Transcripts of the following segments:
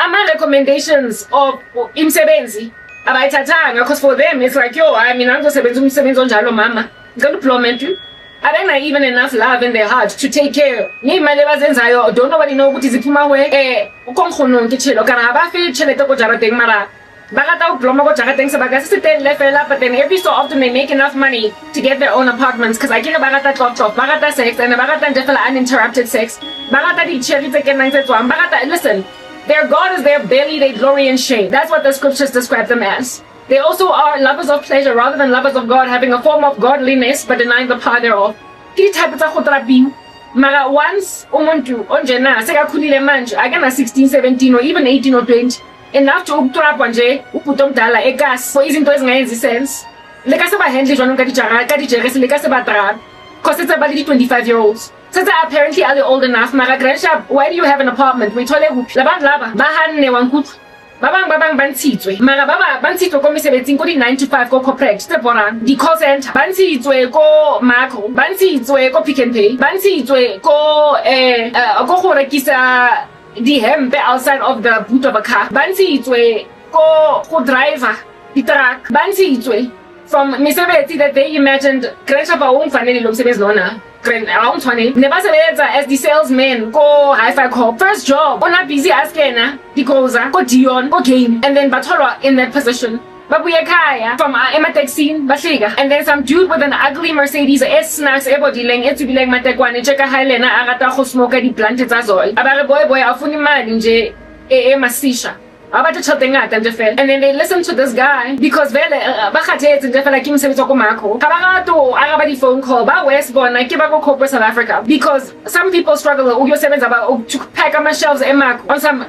ama-recommendations of imsebenzi abayithathanga, because for them it's like, yo, I mean, angizosebenza umsebenzi onjalo mama, ngicela udiplomat. Abena even enough love in their heart to take care. Ngiyimali abazenzayo, don't nobody know ukuthi ziphuma where. Ukongkhonong ke tshelo kana ba fe tšhelete go jarateng mara ba rata go diploma go jarateng sebaka se se teng le fela, but then every so often they make enough money to get their own apartments, because I get ba rata top, ba rata sex, and ba rata nje fela uninterrupted sex. Ba rata di cherry tse kenang tse tswang, ba rata, listen, their God is their belly, they glory in shame. That's what the scriptures describe them as. They also are lovers of pleasure rather than lovers of God, having a form of godliness but denying the power thereof. Mara once umuntu onjena sekakhulile manje akana 16, 17 or even 18 or 20 enough to ukutrapwa nje ubhuti omdala ekas for izinto ezingayenzi sense. Leka seba handle jwana ka dijeresi leka seba trap because it's about 25-year-olds. Since apparently are they old enough, mara grandshap, why do you have an apartment? We told you labantu laba bahanne wankuthu babang bantshitswe mara baba bantshitswe ko mesebetsing ko di 9 to 5 ko corporate tse borang di call center, bantshitswe ko Macro, bantshitswe ko Pick n Pay, bantshitswe ko go rekisa di hempe outside of the boot of a car, bantshitswe ko driver di truck, bantshitswe from mesebetsi that they imagined grandshap ba ungfanele lo msebenzi lona. Around 20 nebasebenza as the salesman go hi-fi corp, first job ona busy as kena dikoza go Dion go game, and then batholwa in that position babuya ekhaya from emateksini bahlika, and then some dude with an ugly Mercedes snacks ebodileng etsubileng matekwane cheka hailena a rata go smoke di plant tsa zol abare boy afuna imali nje emasisha. And then they listen to this guy because vele bakhathetse nje fela ke msebenzi wa ko Macro ga ba gato araba di phone call ba west bona ke ba go corporate South Africa, because some people struggle ukuyosebenza ba to pack ama shelves eMacro on some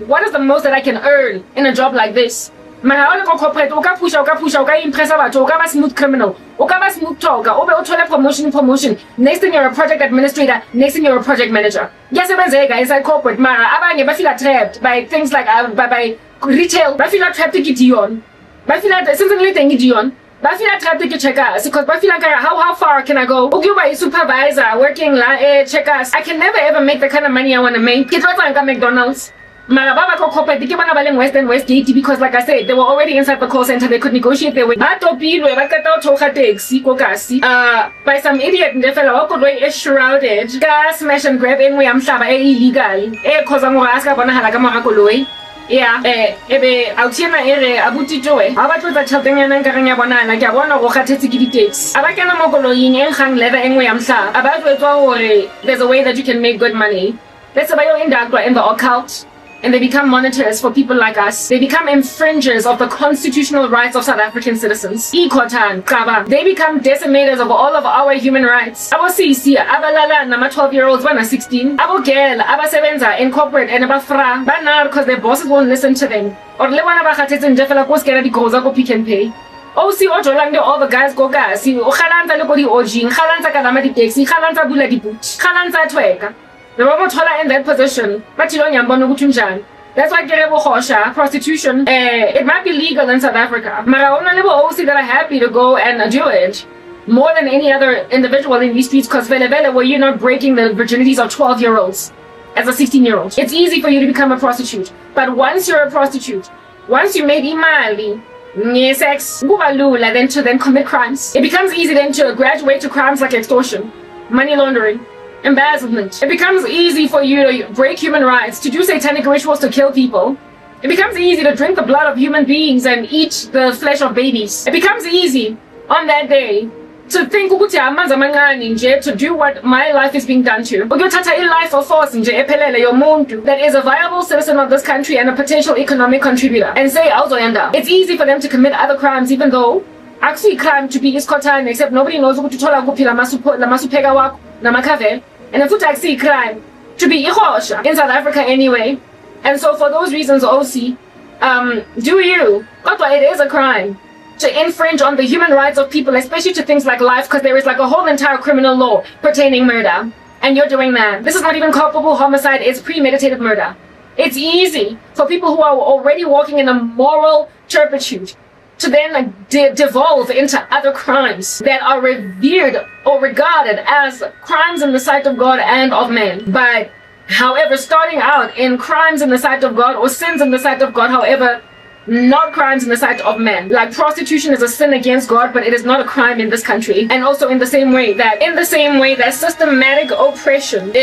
what is the most that I can earn in a job like this. Mara ona go corporate uka pusha uka impress batho uka ba smooth criminal uka ba smooth talker ube uthole promotion, next thing you're a project administrator, next thing you're a project manager. Yasebenzeka inside corporate mara abanye bafila trapped by things like by retail, bafila trapped ke Dion, bafila since ngiliteng Dion bafila trapped ke checkers because bafila how far can I go ukuba a supervisor working la checkers. I can never ever make the kind of money I want to make. Ke tlotsang ka McDonald's mara baba ko corporate ke bana baleng Westgate, because like I said they were already inside the call center, they could negotiate their way. Ba topilwe ba kata uthoga taxi ko kasi by some idiot nje fela wa kodwa shrouded ka smash and grab engwe ya mhlaba illegal khoza ngora aska bona hala ka mara koloi. Yeah, ebe autiena ere abuti joe aba tlotsa tšheltenyana nkareng ya bonana ke a bona go kgathetse ke di-taxi aba kena mo koloing gang leather engwe ya mhlaba aba jwetswa gore there's a way that you can make good money. Let's say bayo indactwa in the occult, and they become monitors for people like us. They become infringers of the constitutional rights of South African citizens. They become decimators of all of our human rights. Abo sisi abalala nama 12-year-olds bana 16. Abo girl abasebenza in corporate and abafra bana because their bosses won't listen to them. Or le wana ba khathetse nje fela ko skena di goza go Pick n Pay. Si o jolang all the guys go kasi o khalanza le go di ojing, khalanza ka nama di taxi, khalanza bula di boot, khalanza tweka. The Romotola in that position, but you don't. That's why prostitution, it might be legal in South Africa. Maraona level OC that are happy to go and do it more than any other individual in these streets, because vele where you're not breaking the virginities of 12-year-olds as a 16-year-old. It's easy for you to become a prostitute. But once you're a prostitute, once you make imali, sex, then commit crimes. It becomes easy then to graduate to crimes like extortion, money laundering, embezzlement. It becomes easy for you to break human rights, to do satanic rituals to kill people. It becomes easy to drink the blood of human beings and eat the flesh of babies. It becomes easy on that day to think to do what my life is being done to. Life of force that is a viable citizen of this country and a potential economic contributor, and say it's easy for them to commit other crimes, even though actually crime to be iskotane, except nobody knows what to tell and if you see crime to be in South Africa anyway. And so for those reasons OC, do you, it is a crime to infringe on the human rights of people, especially to things like life, because there is like a whole entire criminal law pertaining murder, and you're doing that. This is not even culpable homicide, it's premeditated murder. It's easy for people who are already walking in a moral turpitude to then devolve into other crimes that are revered or regarded as crimes in the sight of God and of men. But However, starting out in crimes in the sight of God or sins in the sight of God, however, not crimes in the sight of men. Like prostitution is a sin against God, but it is not a crime in this country. And also in the same way that systematic oppression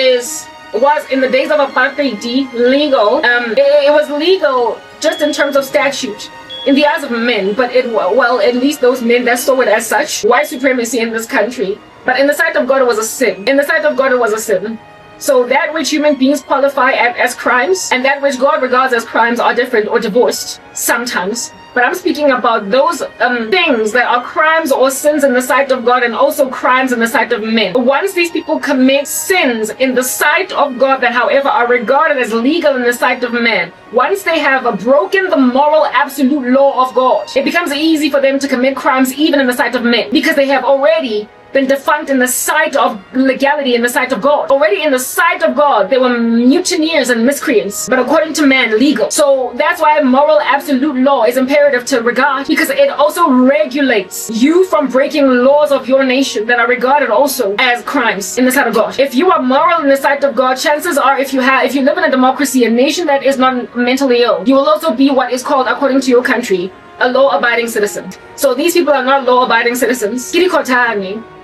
was in the days of apartheid legal. It was legal just in terms of statute in the eyes of men, but at least those men that saw it as such, white supremacy in this country. But in the sight of God, it was a sin. In the sight of God, it was a sin. So that which human beings qualify as crimes and that which God regards as crimes are different or divorced sometimes. But I'm speaking about those things that are crimes or sins in the sight of God and also crimes in the sight of men. Once these people commit sins in the sight of God that, however, are regarded as legal in the sight of men, once they have broken the moral absolute law of God, it becomes easy for them to commit crimes even in the sight of men because they have already been defunct in the sight of legality in the sight of God. Already in the sight of God, they were mutineers and miscreants, but according to man, legal. So that's why moral absolute law is imperative to regard, because it also regulates you from breaking laws of your nation that are regarded also as crimes in the sight of God. If you are moral in the sight of God, chances are if you live in a democracy, a nation that is not mentally ill, you will also be what is called, according to your country, a law-abiding citizen. So these people are not law-abiding citizens.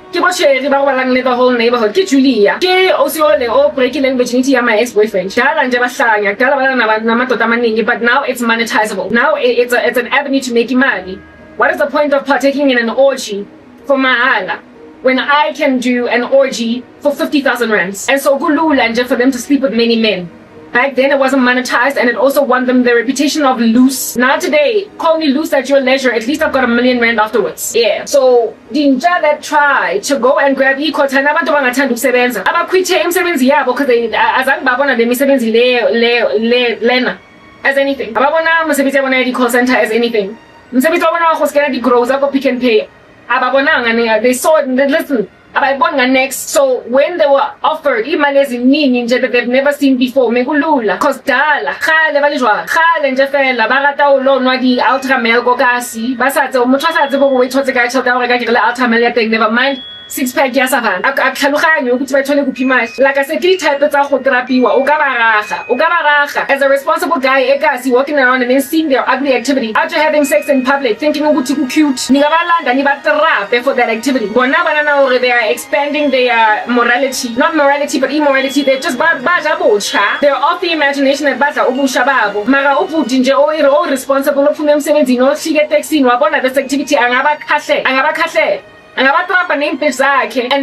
Ke botšhere ba balang le the whole neighborhood ke Julia ke osiole o breakileng virginity ya my ex-boyfriend dala nje bahlanya dala bana namadoda amaningi, but now it's monetizable. Now it's an avenue to make money. What is the point of partaking in an orgy for mahala when I can do an orgy for 50,000 rands? And so kulula nje for them to sleep with many men. Back then it wasn't monetized, and it also won them the reputation of loose. Now today, call me loose at your leisure, at least I've got $1 million afterwards. Yeah. So dinja that try to go and grab ikhotha nabantu bangathanda ukusebenza abakhwithe imisebenzi yabo because they azange babona le misebenzi lena as anything. Ababona umsebenzi yabona di call center as anything. Umsebenzi wabona wa hoskela di grows up Pick and Pay. Ababonanga, they saw it and they listened. Next, so when they were offered imali eziningi nje that they've never seen before, mekulula cause dala khale balijwa khale nje fela ba rata o lo nwa di ultra male go kasi ba sa tse motho sa tse bo we tshotse ka tshota o reka ke le ultra male ya teng, never mind six pack ya savana a tlhaloganya ukuthi ba tshone go phimasa like I said ke type tsa go trapiwa o ka ba raga as a responsible guy ekasi walking around and then seeing their ugly activity after having sex in public thinking ukuthi ku cute ni ga balanda ni ba trape for that activity. Bona bana na hore they are expanding their morality, not morality but immorality. They just ba bocha, they're off the imagination that badla ubusha babo mara ubudi nje o responsible ophume emsebenzini o hlike taxi wabona this activity angaba khahle and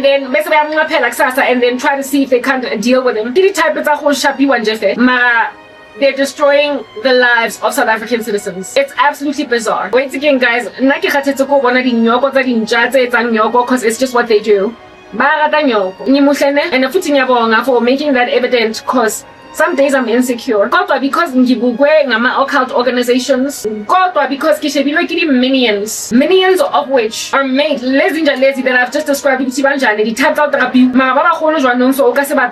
then bese bayamnqaphela kusasa and then try to see if they can't deal with him. Did type tsa go shapiwa nje fe mara they're destroying the lives of South African citizens. It's absolutely bizarre. Wait again, guys. Nna ke kgathetse go bona dinyoko tsa dinja tse etsang nyoko because it's just what they do. Ba rata nyoko. Ngimuhlene and futhi ngiyabonga for making that evident because some days I'm insecure. Kodwa because ngibukwe ngama occult organizations. Kodwa because kishebilwe kidi minions of which are made lazy that I've just described ukuthi banjani di type out therapy. Ma ba bagolo jwanong so ka se ba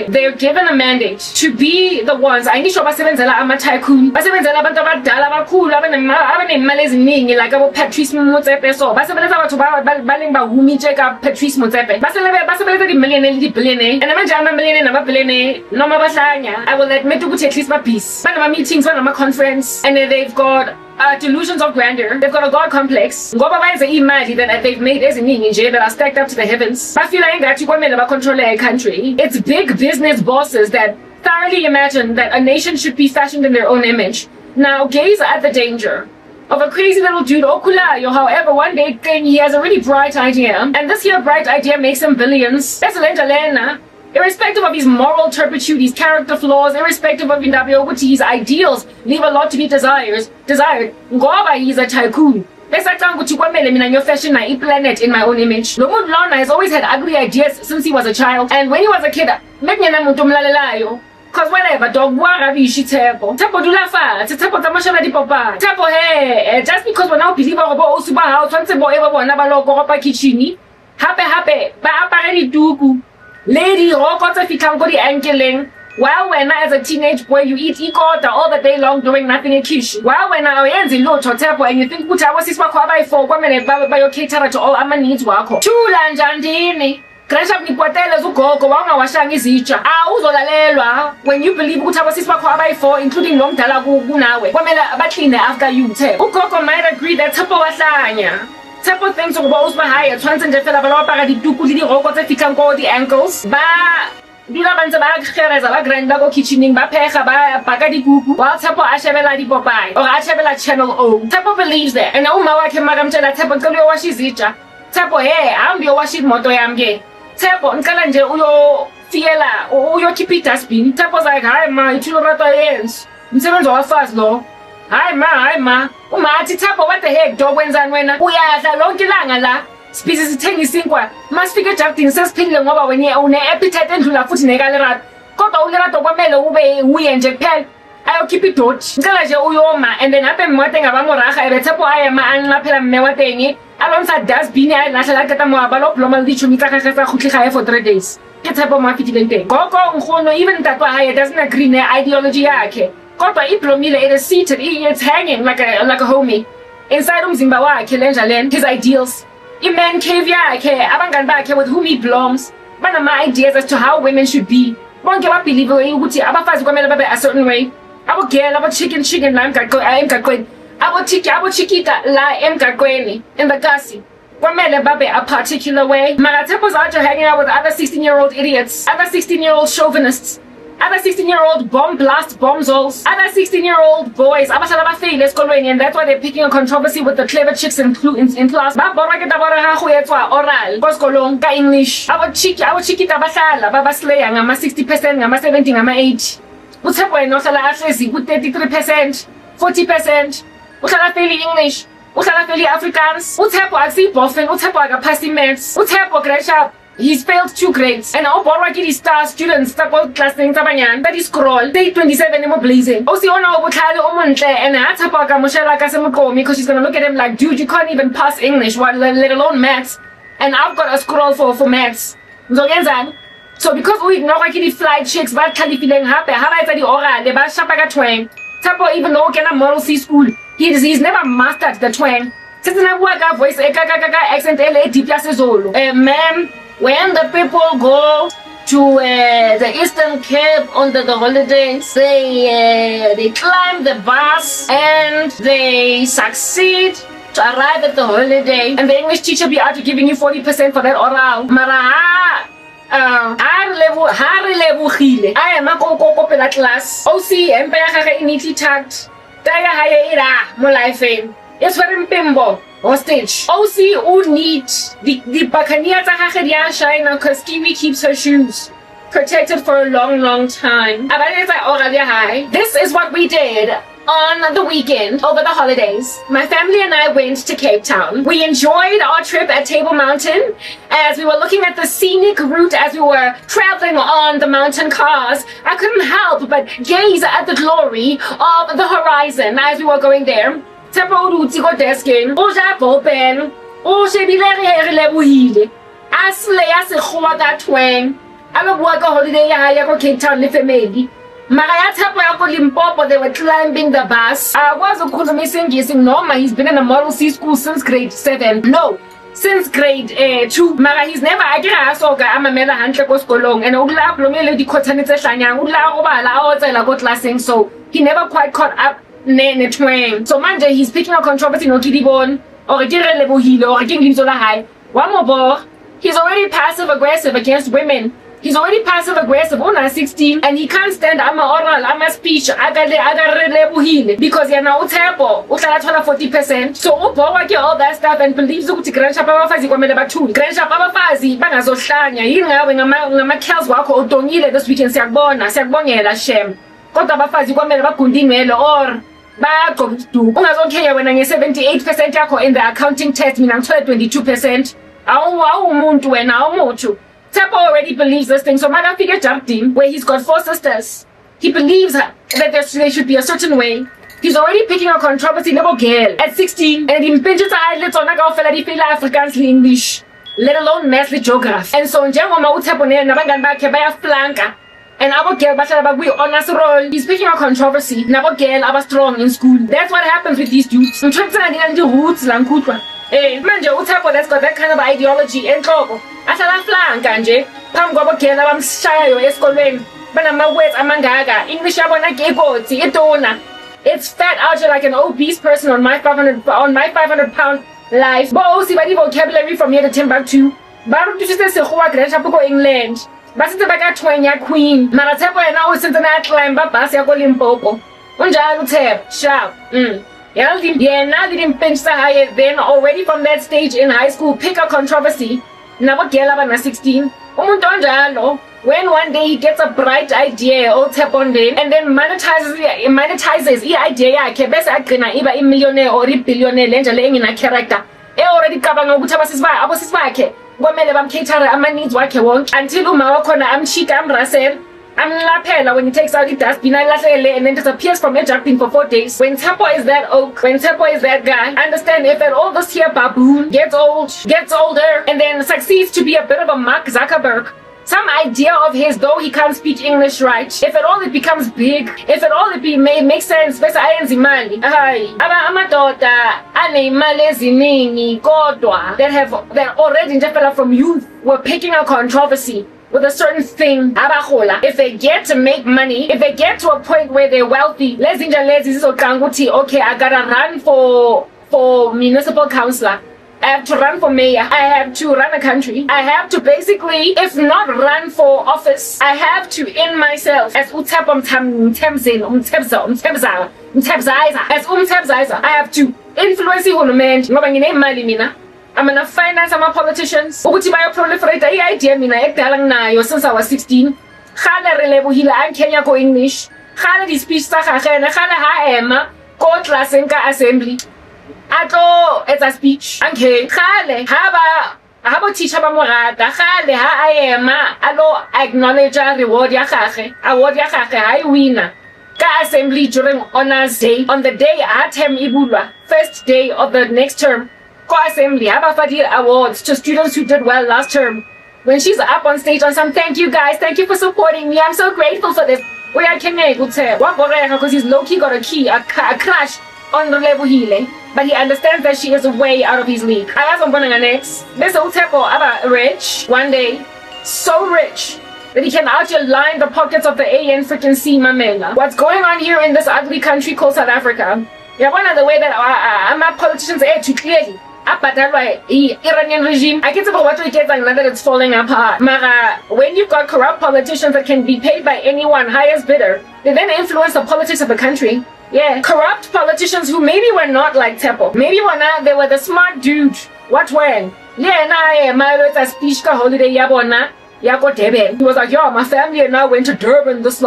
they're given a mandate to be the ones. Ayisho basebenzela ama tycoon. Basebenzela abantu abadala abakhulu abanemali eziningi like abo Patrice Motsepe so. Basebenza batho baleng ba humi check Patrice Motsepe. Basebenza di millionaire di billionaire. And manje ama millionaire nama billionaire noma bahla I will admit to at least my peace. Banama meetings, banama conference, and then they've got delusions of grandeur. They've got a god complex. Ngoba bayenze imali that they've made eziningi nje that are stacked up to the heavens. Bafila engathi kwamele ba control a country. It's big business bosses that thoroughly imagine that a nation should be fashioned in their own image. Now gaze at the danger of a crazy little dude Okulayo. However, one day he has a really bright idea, and this here bright idea makes him billions. That's Lena. Irrespective of his moral turpitude, his character flaws, irrespective of his ideals leave a lot to be desired. Ngoba he's a tycoon. Besacanga ukuthi kwamele mina ngiyofashion na planet in my own image. Lo muntu lona has always had ugly ideas since he was a child, and when he was a kid, mekungena muntu omlalelayo. Cause whatever, dog, warabishi Tepo. Tepo do la fa, Tepo tamashala di papa. Tepo hey, just because we now believe about Osuba house, once a boy ever won about Goropa Kichini. Happy, ba apparently dugu. Lady Rokota Fikangori Ankeling. While when as a teenage boy you eat ikota all the day long doing nothing in kish. While when I yenzi lo Tepo and you think Uta was his by 4 women by your caterer to all our needs wako. Chula njandini. Grandshap ngipotele ugogo wawungawashanga izitsha. Awuzolalelwa when you believe ukuthi abasisi bakho abayi4 including lo mdala kunawe. Kwamele abaclean after you Tshepo. Ugogo might agree that Tshepo wahlanya. Tshepo thinks ukuba usba high tshwantse nje fela bala ba di tuku le di roko tse fitlhang ko di ankles. Ba dula bantse ba kgereza ba grind ba go kitchening ba phega ba baka dikuku while Tshepo a shebela di Popeye or a shebela Channel O. Tshepo believes that. And uma wakhe makamtshela Tshepo ngicela uyowasha izitsha. Tshepo ahambe uyowasha imoto yami ke. Tshepo ngicela nje uyofiyela uyokhipha idustbin. Tshepo's like, hayi ma ithula rato yenzi umsebenzi wafazi lo. Hayi ma uma athi Tshepo what the heck dog wenzani wena uyadla lonke ilanga la sibhizi sithenga isinkwa masifika ejardini sesiphilile ngoba wena une-appetite endlula futhi nekalerato kodwa ulerato kwamele ube uye nje kuphela ayokhipha idoti ngicela nje uyoma and then apha emote ngabamoraha ebe Tshepo ayema anqaphela mme wa teng alonsa dustbin ayilahla la qeta moaba lo bloma le ditšhomi tsa gagwe tsa gotlhe gae for 3 days ke Tshepo mo a fitileng teng gogo nkgono even tatwa haye doesn't agree ne-ideology yakhe kodwa iblomile it is seated it's hanging like a homie inside umzimba wakhe lenjalen his ideals i-man cave yakhe abangani bakhe with whom he belongs banama-ideas as to how women should be bonke babhelieve ukuthi abafazi kwamele babe a certain way abogela abo-chicken la emgaqweni abo-chikita la emgaqweni in the kasi kwamele babe a particular way. Mara Tshepo's out here hanging out with other 16-year-old idiots, other 16-year-old chauvinists, other 16-year-old bomb blast bombzols, other 16-year-old boys abahlala bafeyile esikolweni, and that's why they're picking a controversy with the clever chicks in class. Ba borwa ke tabora ga go etswa oral ko sekolong ka English. Abo chikita bahlala ba baslaya ngama 60%, ngama 70, ngama 80. Utshepo yena ohlala ahlezi ku 33%, 40%. Uhlala feyile English, uhlala feyile Afrikaans. Utshepo akusibofeng, Utshepo akaphasi maths. Utshepo Gresham he's failed 2 grades. And all borwa ke star students tsa ko classing tsa banyana ba di scroll day 27 mo blazing. O si ona o botlhale o montle and ha Tshepo ka moshela ka se moqomi because she's going to look at him like, dude, you can't even pass English, what, let alone maths. And I've got a scroll for maths. Ngizokenzani? So because we ignore ke di fly chicks ba tlhalifileng hape ha ba etsa di oral ba shapa ka twang. Tshepo even though ke na Model C school, he's never mastered the twang. Since na bua ka voice ka accent ele deep ya sezulu. Ma'am, when the people go to the Eastern Cape under the holidays, they climb the bus and they succeed to arrive at the holiday, and the English teacher be out to giving you 40% for that oral. Mara ha re lebogile a ema ko pela class o si empe ya gage e neatly tucked taya ha ye ira mo lifeng it's very mpimbo hostage. OC who need the Buccaneers tsa gage di a shine because Kiwi keeps her shoes protected for a long time. This is what we did on the weekend over the holidays. My family and I went to Cape Town. We enjoyed our trip at Table Mountain as we were looking at the scenic route as we were traveling on the mountain cars. I couldn't help but gaze at the glory of the horizon as we were going there. Tshepo o dutse ko deskeng o ja bopen o shebile re lebohile a sele ya sekgowa ka twang a lo bua ka holiday ya hae ko Cape Town le family. Mara ya Tshepo ya ko Limpopo, they were climbing the bus. I was ukukhuluma isingisi noma he's been in a Model C school since grade 7. No, since grade 2. Mara he's never akira asoka amamela hantle ko sekolong and ukula blomele di khotane tse hlanyang ukula go bala a otsela ko classing, so he never quite caught up ne twang. So manje he's picking a controversy no kidibon or ke re lebohile or ke ngintso la hae wa mo bo. He's already passive aggressive against women. He's already passive aggressive on 16 and he can't stand ama oral ama speech aga lebohile because yana uTshepo uhlala thola 40%. So ubhowa ke all that stuff and believes ukuthi grandshap abafazi kwamele bathule. Grandshap abafazi bangazohlanya yini ngawe ngama kills wakho udongile this weekend. Siyakubongela shem kodwa abafazi kwamele bagundinwele or bagqoke isiduku. Ungazokheya wena nge 78% yakho in the accounting test mina ngithole 22%. Awumuntu wena awumuthi. Tshepo already believes this thing. So Magafika jumped in where he's got 4 sisters. He believes that they should be a certain way. He's already picking a controversy little girl at 16 and he impinges eyelids on Afrikaans English, let alone maths geography. And so njengoma uTshepo nabangani bakhe bayaflanka and abo girl bahlala we honors roll. He's picking a controversy. Nabo girl aba strong in school. That's what happens with these dudes. I'm trying to roots la nkutwa. Manje uThabo that's got that kind of ideology enhloko ahlala flanka nje phambi kwabogela bamshayayo esikolweni banama-words amangaka English yabona ke ikotsi itona. It's fat out here like an obese person on my 500-pound life. Bo si badi vocabulary from here to Timbuktu. Baru tusise sekgowa Grand Chapo ko England. Ba setse ba ka twenya queen. Mara Tshepo yena o sentse na climb bus ya ko Limpopo. Unjalo Tshepo, sharp. Yena didn't pinch the higher then already from that stage in high school pick a controversy. Nabogela bana 16. Umuntu onjalo. When one day he gets a bright idea, and then monetizes the idea yakhe bese agcina iba imillionaire or ibillionaire lenja le engina character. Already cabanga ukuthi abosisi bakhe komele bamcatere ama-needs wakhe wonke until uma wakhona amchika amrasela amlaphela when he takes out i-dustbin ayilahlele and then disappears from jumping for 4 days. When Tshepo is that oak, when Tshepo is that guy, understand if at all this here baboon gets older and then succeeds to be a bit of a Mark Zuckerberg, some idea of his, though he can't speak English right, if at all it becomes big, if at all it makes sense, bese ayenza imali. Amadoda aneimali eziningi kodwa that already nje fella from youth were picking a controversy with a certain thing abahola. If they get to make money, if they get to a point where they're wealthy, lezi zizocanga ukuthi okay, I gotta run for municipal councillor, I have to run for mayor, I have to run a country, I have to basically, if not run for office, I have to in myself as uThabo as umthebzayiza, I have to influence uhulumende ngoba nginemali mina. I'm gonna finance politicians ukuthi bayo-proliferate i-idea mina ekudala nginayo since I was 16. Khale re lebohile a Kenya ko English, khale di-speech tsa gagene, khale ha ema ko tlaseng ka assembly atlo etsa speech okay, khale ha bo teacher ba mo rata, khale ha a ema alo acknowledge award ya gage ha e winner ka assembly during honors day on the day a term ibulwa, first day of the next term. Ko assembly abafadi awards to students who did well last term. When she's up on stage on some thank you guys, thank you for supporting me, I'm so grateful for this. We are Khamenei because he's low-key got a crush on Relebohile, but he understands that she is way out of his league. I have some next. This uThabo aba rich one day, so rich that he can actually line the pockets of the AN freaking C Mamela. What's going on here in this ugly country called South Africa? Yeah, one of the way that our politicians are too clearly. Iranian regime, I get about what we get like that it's falling apart. Mara, when you've got corrupt politicians that can be paid by anyone, highest bidder, they then influence the politics of the country. Yeah, corrupt politicians who maybe were not like Tshepo. Maybe they were the smart dude. What when? Yeah, my speech ka holiday yabona. Yako Durban. He was like, yo, my family and I went to Durban this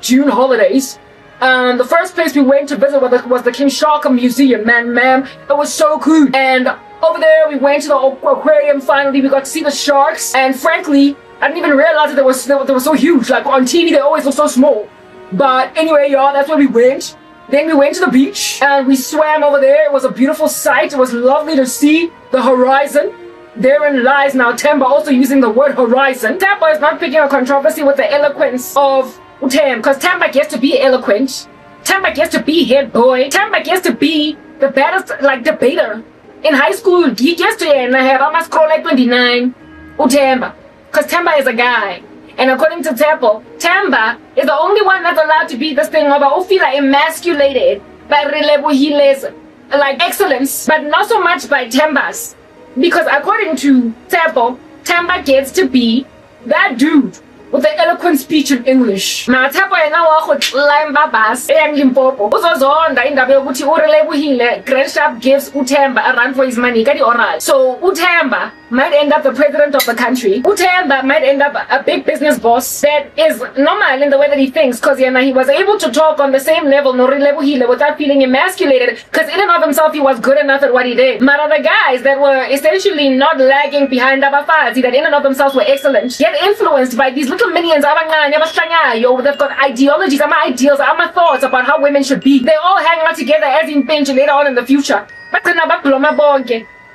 June holidays. The first place we went to visit was the King Shark Museum, man. It was so cool. And over there, we went to the aquarium finally. We got to see the sharks. And frankly, I didn't even realize that they were so huge. Like on TV, they always look so small. But anyway, y'all, that's where we went. Then we went to the beach and we swam over there. It was a beautiful sight. It was lovely to see the horizon. Therein lies now Themba also using the word horizon. Themba is not picking a controversy with the eloquence of Utem, because Themba gets to be eloquent. Themba gets to be head boy. Themba gets to be the baddest debater. In high school, he gets to have I must call 29 Utemba. Because Themba is a guy. And according to Tshepo, Themba is the only one that's allowed to be this thing about Ufila emasculated by Relebohile's excellence, but not so much by Themba's. Because according to Tshepo, Themba gets to be that dude with the eloquent speech in English. Tshepo yena wa go climb bus and Limpopo. Uzozonda indaba yokuthi uRelebohile Grand Sharp gives uThemba a run for his money ka di-oral. So uThemba might end up the president of the country. uThemba might end up a big business boss that is normal in the way that he thinks, because he was able to talk on the same level no Relebohile without feeling emasculated, because in and of himself he was good enough at what he did. Mara the guys that were essentially not lagging behind Abafazi, that in and of themselves were excellent, yet influenced by these little minions they've got ideologies, ideals, thoughts about how women should be. They all hang out together as in bench later on in the future.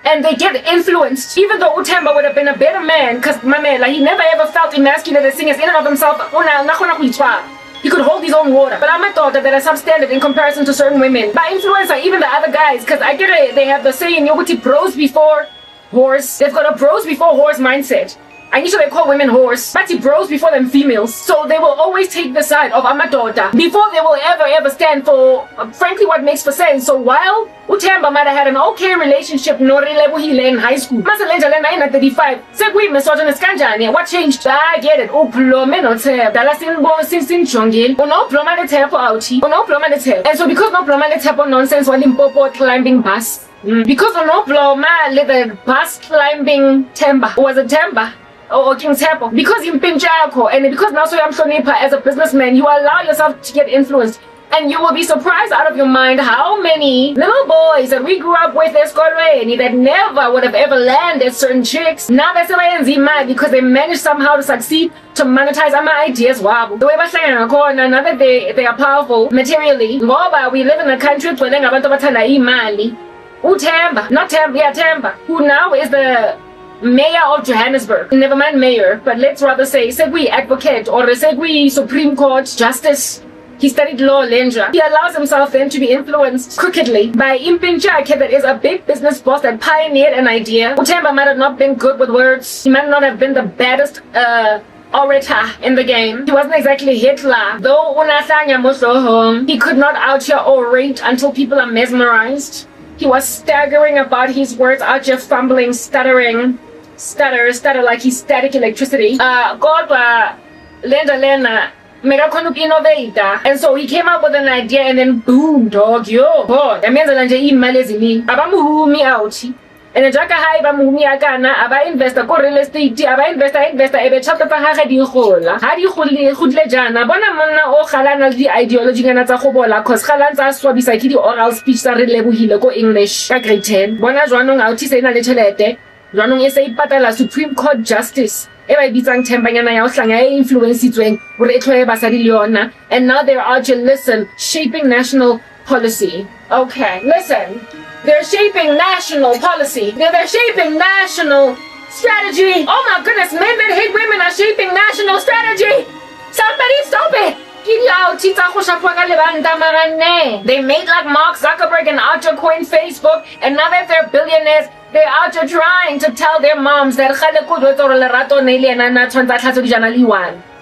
And they get influenced, even though uThemba would have been a better man, because Mamela, he never ever felt emasculated, seeing as in and of himself, He could hold his own water. But I'm a daughter that are substandard in comparison to certain women. By influencer, even the other guys, because I get it, they have the saying, bros before horse. They've got a bros before horse mindset. I need they call women horse, but bros before them females. So they will always take the side of Amadoda before they will ever stand for, frankly, what makes for sense. So while Utemba might have had an okay relationship in high school, Masalenja Lena in 35, Segui misogynist kanjani, what changed? I get it. Uplome no tep. Dalasin bo sin chongil. No ploma de tep ouchi. No ploma de tep. And so because no ploma de tep nonsense while Limpopo climbing bus. Because no ploma the bus climbing temba was a temba. Or King's Temple, because in Pinjako, and because now so I'm Shonipa as a businessman, you allow yourself to get influenced, and you will be surprised out of your mind how many little boys that we grew up with as Kolweni that never would have ever landed certain chicks. Now they're still mad because they managed somehow to succeed to monetize my ideas. Wow, the way now that they are powerful materially. We live in a country where Utemba, not Temba, yeah, Temba, who now is the Mayor of Johannesburg, never mind mayor, but let's rather say Segui advocate or Segui Supreme Court justice. He studied law, Lenja. He allows himself then to be influenced crookedly by Impinjake, that is a big business boss that pioneered an idea. Utemba might have not been good with words. He might not have been the baddest orator in the game. He wasn't exactly Hitler. Though he could not out here orate until people are mesmerized. He was staggering about his words, out here fumbling, stutter like he's static electricity. God, Lena, mega konuk innovator. And so he came up with an idea and then boom, dog, yo, God. Abamuhumi out. And jaka high bamuhumi agana, aba investor ko real estate, aba investor ebe chapter pa ha di gola. Ha di gudle jana, bona monna o galana di ideology ngana tsa go bola cause galanza swabisa ke di oral speech tsa re lebohile ko English ka grade 10. Bona jwanong a uthi se na le tšhelete. Jwanong e se ipatala Supreme Court Justice. E ba bitsang Thembanyana ya o hlanga e influencitsweng gore e tlhoe basadi le yona. And now they're out to listen, shaping national policy. Okay, listen. They're shaping national policy. They're shaping national strategy. Oh my goodness, men that hate women are shaping national strategy. Somebody stop it. They made like Mark Zuckerberg and out to coin Facebook, and now that they're billionaires, they're out to trying to tell their moms that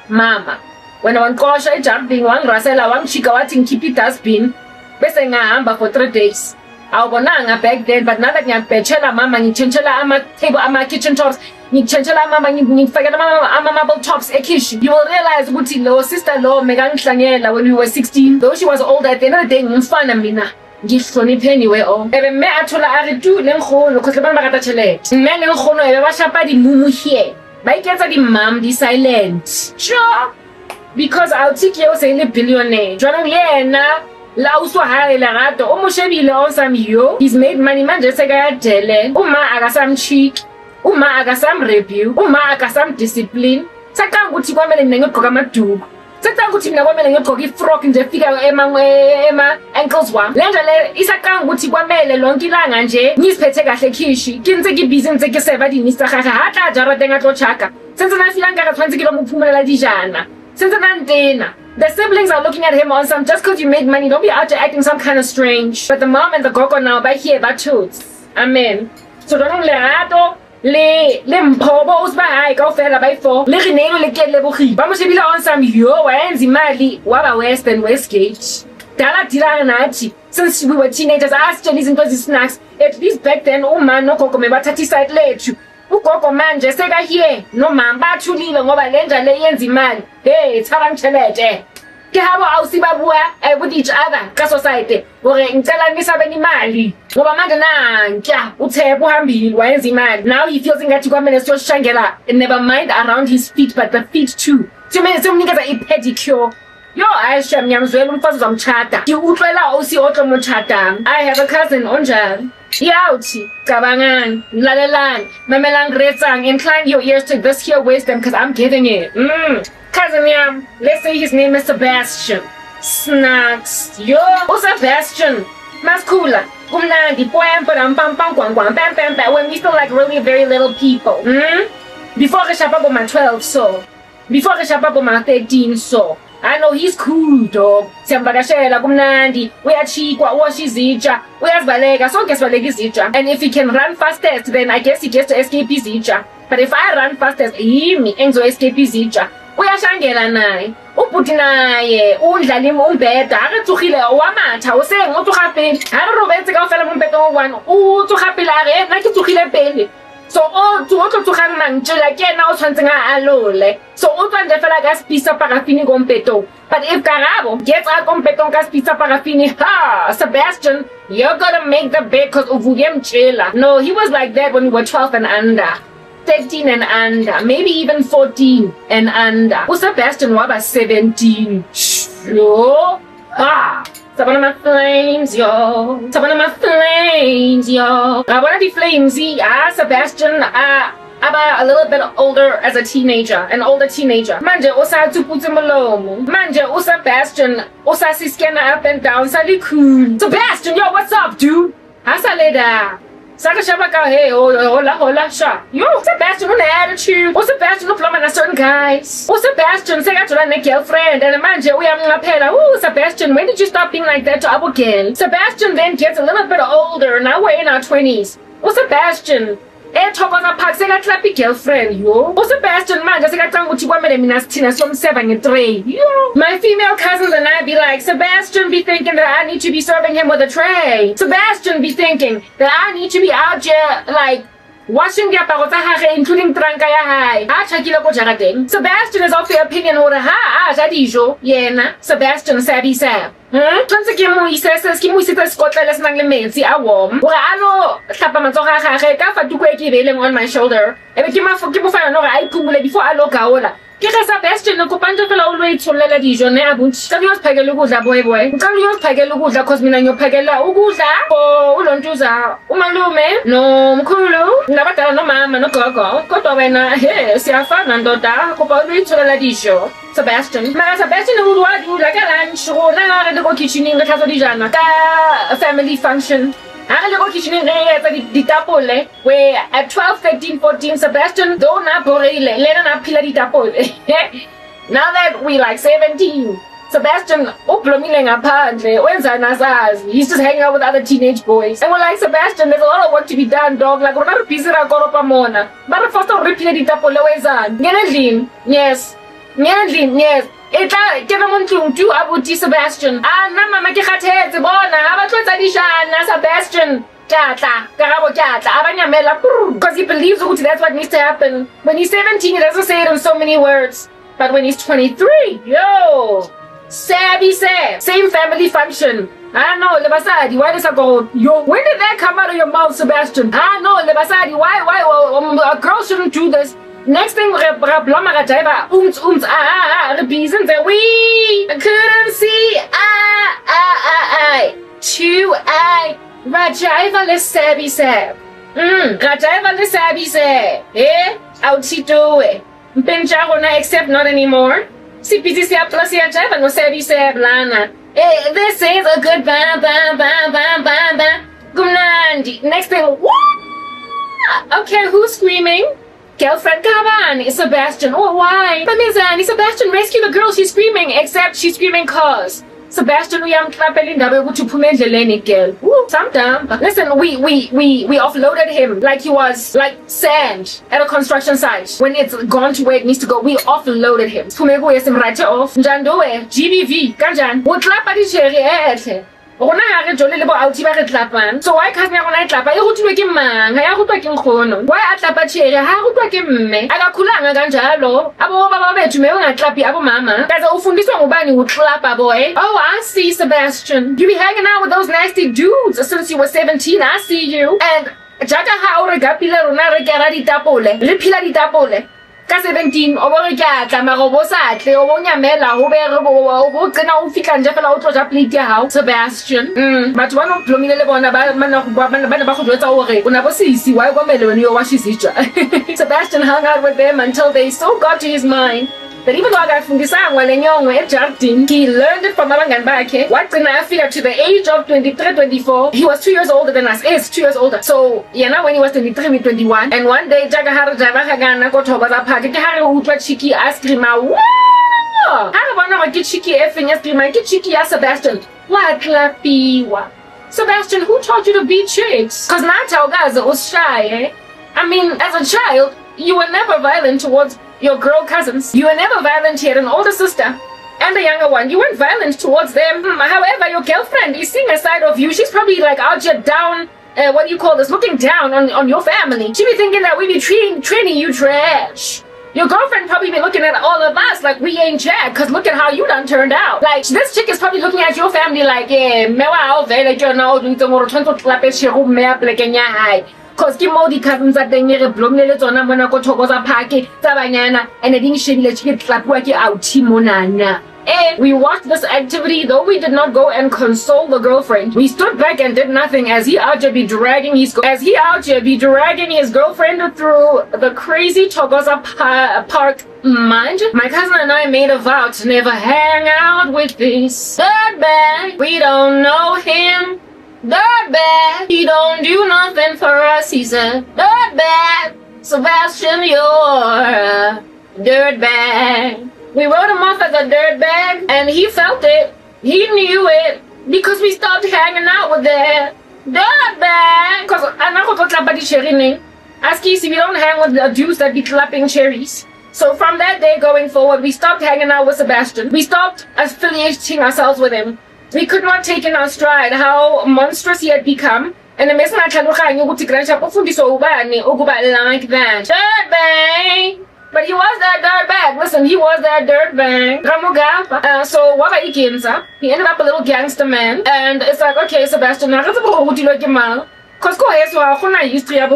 Mama, when one kosha jumping, one rasela, one chika, one keep it dustbin, besting a for 3 days. Awubonanga back then, but now that ngiyabhetshela mama ngitshentshela ama-table ama-kitchen tops ngitshentshela mama ngifakela mama marble tops ekhishi, you will realize ukuthi lo sister lo mekangihlangela when we were 16, though she was older. At the end of the day ngimfana mina ngihloniphe anyway. Ebe mme athola a re tu le nkgono cause le bana ba rata tšhelete. Mme le nkgono ebe ba shapa dimumu here ba iketsa di-mom di-silent sure because I'll take you say le billionaire jwanong le yena la uswa high larato o moshebile on some yo. He's made money manje sekayadele uma akasam cheek uma akasam review uma akasam discipline sakanga ukuthi kwamele mina ngigqoka amaduku sakanga ukuthi mina kwamele ngigqoka ifrock nje fika ema ankles wami le nje le isakanga ukuthi kwamele lonke ilanga nje ngiziphethe kahle khishi kinze ki busy nze ke seva di Mr. Gaga hatla jara tenga tlo chaka sense na fila ngaka tshwantse ke lo mophumelela dijana sense na ntena. The siblings are looking at him on some, just because you made money, don't be out there acting some kind of strange. But the mom and the gogo now, by here, that toots. Amen. So don't le rato, le mpobo usba hai, go fela by 4. Le rinelo le ke le buhi. Ba mo shebila on some yo, wenzi mali, waba West and Westgate. Dala dila nachi. Since we were teenagers, I asked Jenny's into the snacks. At least back then, oh man, no koko me batati side lechu. Ugogo manje seka here no mamba thulile ngoba lenja le yenza imali. Hey, tshaba ngitshelete ke habo awusibabua with each other ka society gore ngicela nisabeni imali ngoba manje nantsha uThebo uhambile wayenza imali. Now he feels ngathi kwamele siyoshangela, never mind around his feet but the feet too. Simene simnikeza i-pedicure. Yo, Aisha mnyamzwela umfazi uzamtshata. Utlwela usi otlo motshata. I have a cousin onjani. Yauti, kabangan, lalelan, mamelang retsang, incline your ears to this here wisdom because I'm giving it. Cousin yam, let's say his name is Sebastian. Snacks. Yo, oh Sebastian. Maskula. Kumnandi, poem, pam pam pam pam pam pam pam pam when we still like really very little people. Before I shop up on my 12 so. Before I shop up on my 13 so. I know he's cool dog. Siyamvakashela kumnandi, uyachikwa, uwasha izitsha, uyazibaleka, sonke sibaleka izitsha. And if he can run fastest, then I guess he gets to escape izitsha. But if I run fastest, yimi engizo escape izitsha. Uyashangela naye. Ubhuti naye udlala umbheda akatsugile wamatha usengotsuga pele ha re robetse ka fela mombheda o one utsuga pele a re nna ke tsugile pele. So o tlogang mantšela ke ena o tshwantseng a alole. So o tswa nje fela ka spisa parafini ko mpetong. But if Karabo gets out ko mpetong ka spisa parafini, ha, Sebastian, you're gonna make the bed because uvuke mtshela. No, he was like that when we were 12 and under. 13 and under, maybe even 14 and under. Sebastian waba 17. Sure. Ah, sabana my flames, yo. Sabana my flames, yo. I wanna be flamesy. Sebastian, about a little bit older as a teenager, an older teenager. Manje usa tuputse molomo. Manje Sebastian usa siskena up and down. Sali cool. Sebastian, yo, what's up, dude? Hasaleda. Saka shabaka, hey, hola, sha. Yo, Sebastian on attitude. Sebastian no plumber na certain guys. Sebastian say got to a girlfriend and a manje we am ngapela. Sebastian, when did you stop being like that to our girl? Sebastian then gets a little bit older. Now we're in our 20s. Sebastian. Thokoza park sekatlaphi girlfriend yo. Sebastian manje sekacanga ukuthi kwamele mina sithina somseva ngetray. Yo. My female cousins and I be like, Sebastian be thinking that I need to be serving him with a tray. Sebastian be thinking that I need to be out here like washing diaparo tsa hage including tranka ya hae. A tshakile ko jarateng. Sebastian is of the opinion hore ha a ja dijo yena Sebastian sabi sab. Tshwantse ke mo isetse sekotlele se nang le metsi a warm gore a lo hlapa matsogo a gage ka fa tuko e ke beileng on my shoulder ebe ke mo fa yona gore a iphumule before a lo gaola. Ke ge Sebastian o kopantse fela o lo itsholela dijo ne a buntshi ka uyoziphakela ukudla boy ngicela uyoziphakela ukudla cause mina ngiyophakela ukudla ulontuza umalume nomkhulu nabadala nomama nogogo kodwa wena he siyafana ndoda kopa lo itsholela dijo. Sebastian o doit do like a lunch rona re go kitchening re tlhatso dijana ka family function. Ha re go kitchening re etsa ditapole where at 12, 13, 14 Sebastian do na borile le na phila ditapole. Now that we like 17 Sebastian ublomile ngaphandle wenza nasazi. He's just hanging out with other teenage boys. And we're like, Sebastian, there's a lot of work to be done, dog. Like we're not busy ra koropa mona. But first re phila ditapole wezana. Ngenendlini. Yes. Yes. Etla ke na montlong tu abuti Sebastian. Na mama ke kgathetse bona ha ba tlotsa dishana Sebastian. Tlatla karabo tlatla abanyamela because he believes that's what needs to happen. When he's 17 he doesn't say it in so many words. But when he's 23, yo, Sabby Sab, same family function. I know lebasadi why does I go yo when did that come out of your mouth Sebastian? I know lebasadi why a girl shouldn't do this. Next thing, re blama ga jaiba re busy and say we couldn't see to rajaiva le sabi sab rajaiva le sabi sab outito mpenja gona except not anymore si busy se plus ya jaiva no sabi sab lana this is a good bam gumnandi. Next thing, what? Okay, who's screaming? Girlfriend Kaban, Sebastian. Oh, why? Mamizani, Sebastian, rescue the girl. She's screaming. Except she's screaming cause Sebastian, we am clapping to pumendeleni girl. Sometime. Listen, we offloaded him like he was like sand at a construction site. When it's gone to where it needs to go, we offloaded him. Pumego yesim right off. Njandoe, GBV, kanjan. Wo clapa di chere rona ha re jole le bo auti ba re tlapang. So why can't ya rona e tlapa e rutwe ke mang ha ya rutwa ke nkgono why a tlapa chere ha rutwa ke mme akakhulanga kanjalo abo baba bethu me ungaklapi abo mama kaze ufundiswa ngubani uklapa boy. Oh, I see Sebastian, you be hanging out with those nasty dudes since you were 17. I see you. And jaja ha o re gapile rona re kera ditapole re phila ditapole ka 17 o bo re tla mara bo satle o bo nyamela o be re bo tsena o fitla nje fela o tloja plate ya hao Sebastian. Batho ba no plomile le bona ba go jwetsa hore ona bo sisi why go mele when you wash izitsha. Sebastian hung out with them until they so got to his mind that even though akafundisa ngwale nyongwe ejardini, he learned it from abangani bakhe wagcina afika to the age of 23, 24. He was 2 years older than us. Is 2 years older. So when he was 23 we 21, and one day jaga hara java hagana ko thoba za phake ke hare utlwa chiki a screama Sure. I don't wanna get cheeky effing my get cheeky Sebastian. What clapiwa? Sebastian, who taught you to beat chicks? Cause Nata guys was shy, eh? I mean, as a child, you were never violent towards your girl cousins. You were never violent. You had an older sister and a younger one. You weren't violent towards them. However, your girlfriend is seeing a side of you. She's probably like out here down, what do you call this? Looking down on your family. She be thinking that we be training you trash. Your girlfriend probably be looking at all of us like we ain't jack, cause look at how you done turned out. Like, this chick is probably looking at your family like, yeah, mewa ao vele ke yona o ntse mo re tshwantse o tlape shego mme ya plekeng ya hae. Cause ke mo di cousins tsa teng re blomile tsona mona ko thokoza park tsa banyana and ding shebile ke tlapua ke outi monana. And we watched this activity, though we did not go and console the girlfriend. We stood back and did nothing as he out here be dragging his girlfriend through the crazy Thokoza Park mud. My cousin and I made a vow to never hang out with this dirtbag. We don't know him. Dirtbag. He don't do nothing for us. He's a dirtbag. Sebastian, you're a dirtbag. We wrote him off as a dirtbag, and he felt it. He knew it because we stopped hanging out with the dirtbag. Because I'm not going to clap the cherry. Ask you, we don't hang with the dudes that be clapping cherries. So from that day going forward, we stopped hanging out with Sebastian. We stopped affiliating ourselves with him. We could not take in our stride how monstrous he had become. And the message like that. Dirtbag! But he was that dirtbag. Listen, he was that dirtbag. So what about Ikenza? He ended up a little gangster man. And it's like, okay, Sebastian, because go ahead, so I used to have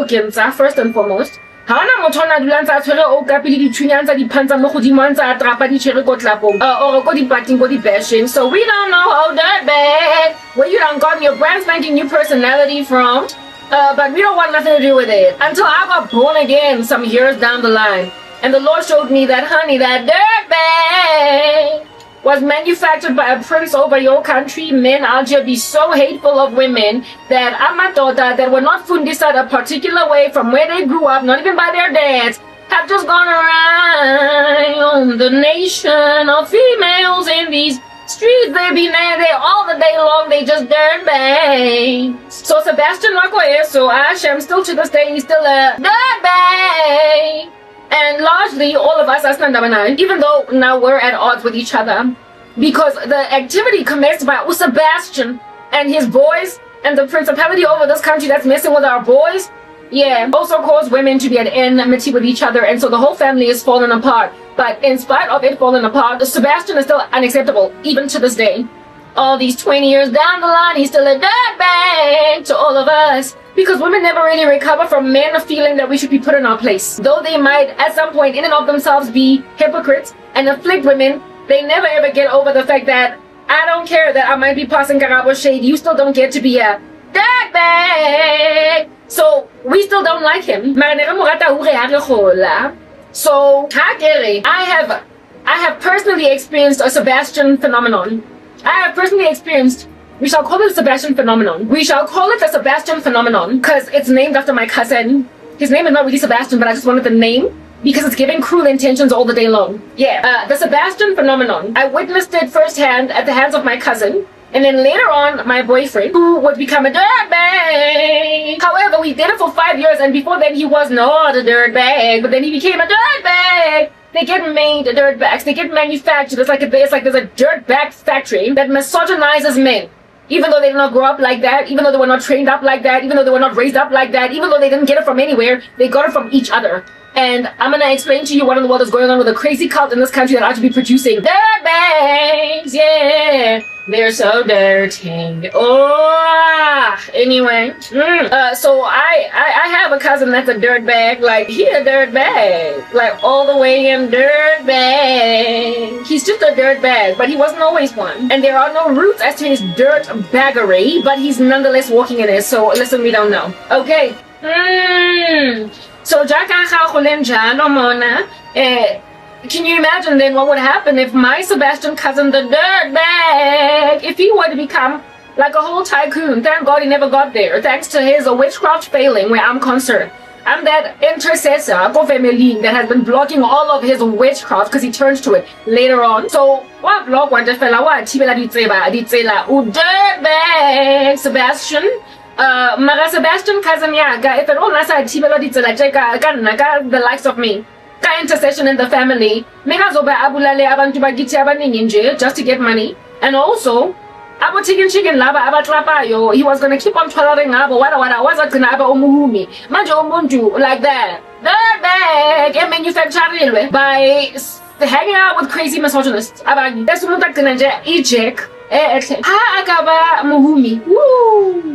first and foremost. Hana motona dulanza tshwere o kapile di tshunyanza di phantsa mo godimo ntse a trapa di tshwere ko tlapong or go di parting go di bashing. So we don't know how dirtbag where you done gotten your brand spanking new personality from. But we don't want nothing to do with it until I got born again some years down the line. And the Lord showed me that, honey, that dirtbag was manufactured by a prince over your country. Men out here be so hateful of women that amatota that were not fundised a particular way from where they grew up, not even by their dads, have just gone around the nation of females in these streets. They be there all the day long. They just dirtbags. So Sebastian Makoye, so Hashem still to this day, he's still a dirtbag. And largely, all of us, even though now we're at odds with each other, because the activity commenced by Sebastian and his boys and the principality over this country that's messing with our boys, yeah, also caused women to be at enmity with each other, and so the whole family is falling apart. But in spite of it falling apart, Sebastian is still unacceptable, even to this day. All these 20 years down the line, he's still a dirtbag to all of us. Because women never really recover from men feeling that we should be put in our place. Though they might at some point in and of themselves be hypocrites and afflict women, they never ever get over the fact that I don't care that I might be passing Karabo shade, you still don't get to be a dirtbag. So we still don't like him. So I have personally experienced a Sebastian phenomenon. I have personally experienced, we shall call it the Sebastian phenomenon. We shall call it the Sebastian phenomenon because it's named after my cousin. His name is not really Sebastian, but I just wanted the name because it's giving cruel intentions all the day long. Yeah, the Sebastian phenomenon. I witnessed it firsthand at the hands of my cousin. And then later on, my boyfriend, who would become a dirtbag. However, we did it for 5 years, and before then he was not a dirtbag, but then he became a dirtbag. They get made dirtbags. They get manufactured. It's like there's a dirtbag factory that misogynizes men. Even though they did not grow up like that, even though they were not trained up like that, even though they were not raised up like that, even though they didn't get it from anywhere, they got it from each other. And I'm gonna explain to you what in the world is going on with a crazy cult in this country that ought to be producing dirtbags. Yeah, they're so dirty. Oh, anyway. So I have a cousin that's a dirtbag. Like, he a dirtbag. Like, all the way in dirtbag. He's just a dirtbag, but he wasn't always one. And there are no roots as to his dirtbaggery, but he's nonetheless walking in it. So listen, we don't know. Okay. So can you imagine then what would happen if my Sebastian cousin, the dirtbag, if he were to become like a whole tycoon? Thank God he never got there, thanks to his witchcraft failing where I'm concerned. I'm that intercessor for family that has been blocking all of his witchcraft because he turns to it later on. So, what block one fella what tibela ditsela Dirtbag Sebastian. Mara Sebastian cousin yaga if it all nasa tibela ditsela cheka the likes of me. Ka intercession in the family. Mekazoba abulale abantu bagithi abaningi nje just to get money. And also abo chicken laba abatrapayo, he was gonna keep on tolerate abo wada wazagcina aba umuhumi manje umuntu like that. Dirtbag emanufactured by hanging out with crazy misogynists. Abanye bese umuntu agcina nje ijek ha akaba muhumi.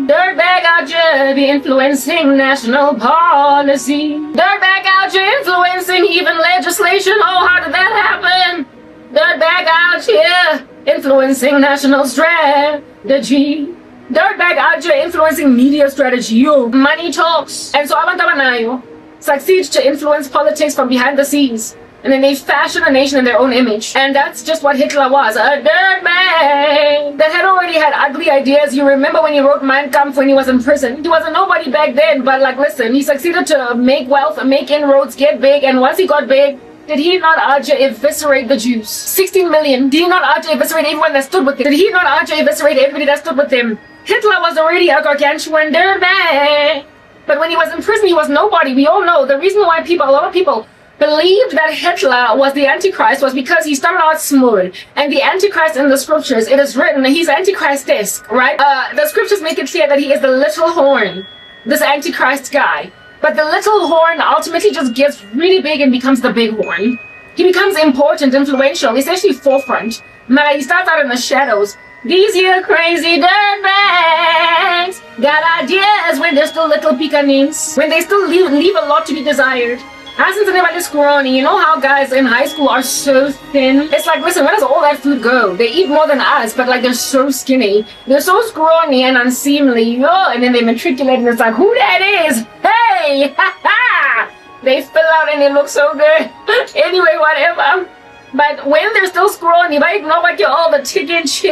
Dirtbag out here be influencing national policy. Dirtbag out here influencing even legislation. Oh, how did that happen? Dirtbag out here influencing national strategy. Dirtbag out here influencing media strategy. Yo, money talks. And so abantu abanayo succeed to influence politics from behind the scenes. And then they fashion a nation in their own image. And that's just what Hitler was, a dirtbag that had already had ugly ideas. You remember when he wrote Mein Kampf when he was in prison? He was a nobody back then, but like listen, he succeeded to make wealth, make inroads, get big, and once he got big, did he not eviscerate the Jews? 16 million. Did he not eviscerate everyone that stood with him? Did he not eviscerate everybody that stood with him? Hitler was already a gargantuan dirtbag. But when he was in prison, he was nobody. We all know the reason why a lot of people believed that Hitler was the Antichrist was because he started out small. And the Antichrist in the scriptures, it is written, he's Antichrist-esque, right? The scriptures make it clear that he is the little horn, this Antichrist guy. But the little horn ultimately just gets really big and becomes the big horn. He becomes important, influential, essentially forefront. He starts out in the shadows. These here crazy dirtbags got ideas when they're still little pecanines, when they still leave a lot to be desired. Hasn't anybody scrawny? You know how guys in high school are so thin? It's like, listen, where does all that food go? They eat more than us, but like they're so skinny. They're so scrawny and unseemly. Oh, and then they matriculate and it's like, who that is? Hey! Ha ha! They fill out and they look so good. Anyway, whatever. But when they're still scrawny, they ignore like you're all the chickens.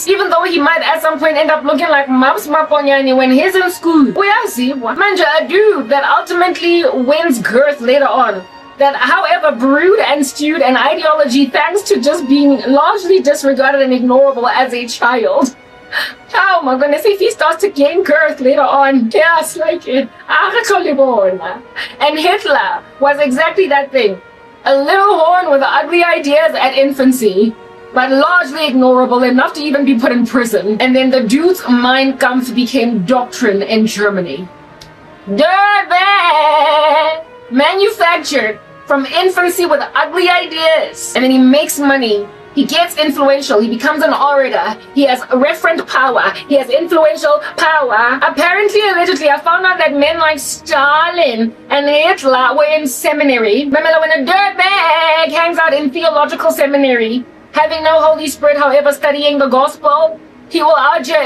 Even though he might at some point end up looking like Maps Maponyani when he's in school. We are see manja a dude that ultimately wins girth later on. That however brewed and stewed an ideology thanks to just being largely disregarded and ignorable as a child. Oh my goodness, if he starts to gain girth later on, yes, like it. And Hitler was exactly that thing. A little horn with ugly ideas at infancy, but largely ignorable enough to even be put in prison. And then the dude's Mein Kampf became doctrine in Germany. Dirtbag! Manufactured from infancy with ugly ideas. And then he makes money. He gets influential. He becomes an orator. He has referent power. He has influential power. Apparently, allegedly, I found out that men like Stalin and Hitler were in seminary. Remember when a dirtbag hangs out in theological seminary, having no Holy Spirit, however, studying the gospel, he will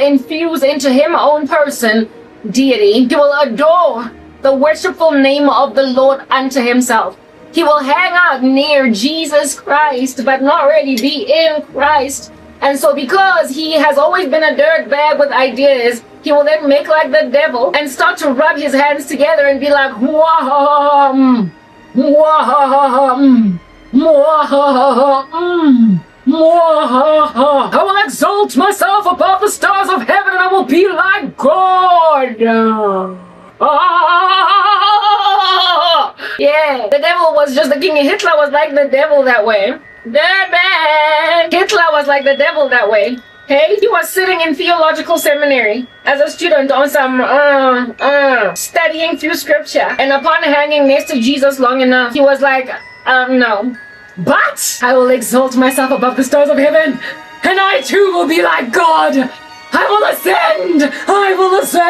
infuse into him own person deity. He will adore the worshipful name of the Lord unto himself. He will hang out near Jesus Christ, but not really be in Christ. And so because he has always been a dirtbag with ideas, he will then make like the devil and start to rub his hands together and be like, mwah, mwah, mwah, mwah. I will exalt myself above the stars of heaven and I will be like God. Yeah, the devil was just the king. Hitler was like the devil that way. Dirtbag! Hitler was like the devil that way. Hey, he was sitting in theological seminary as a student on some studying through scripture. And upon hanging next to Jesus long enough, he was like, no. But I will exalt myself above the stars of heaven, and I too will be like God. I will ascend! I will ascend!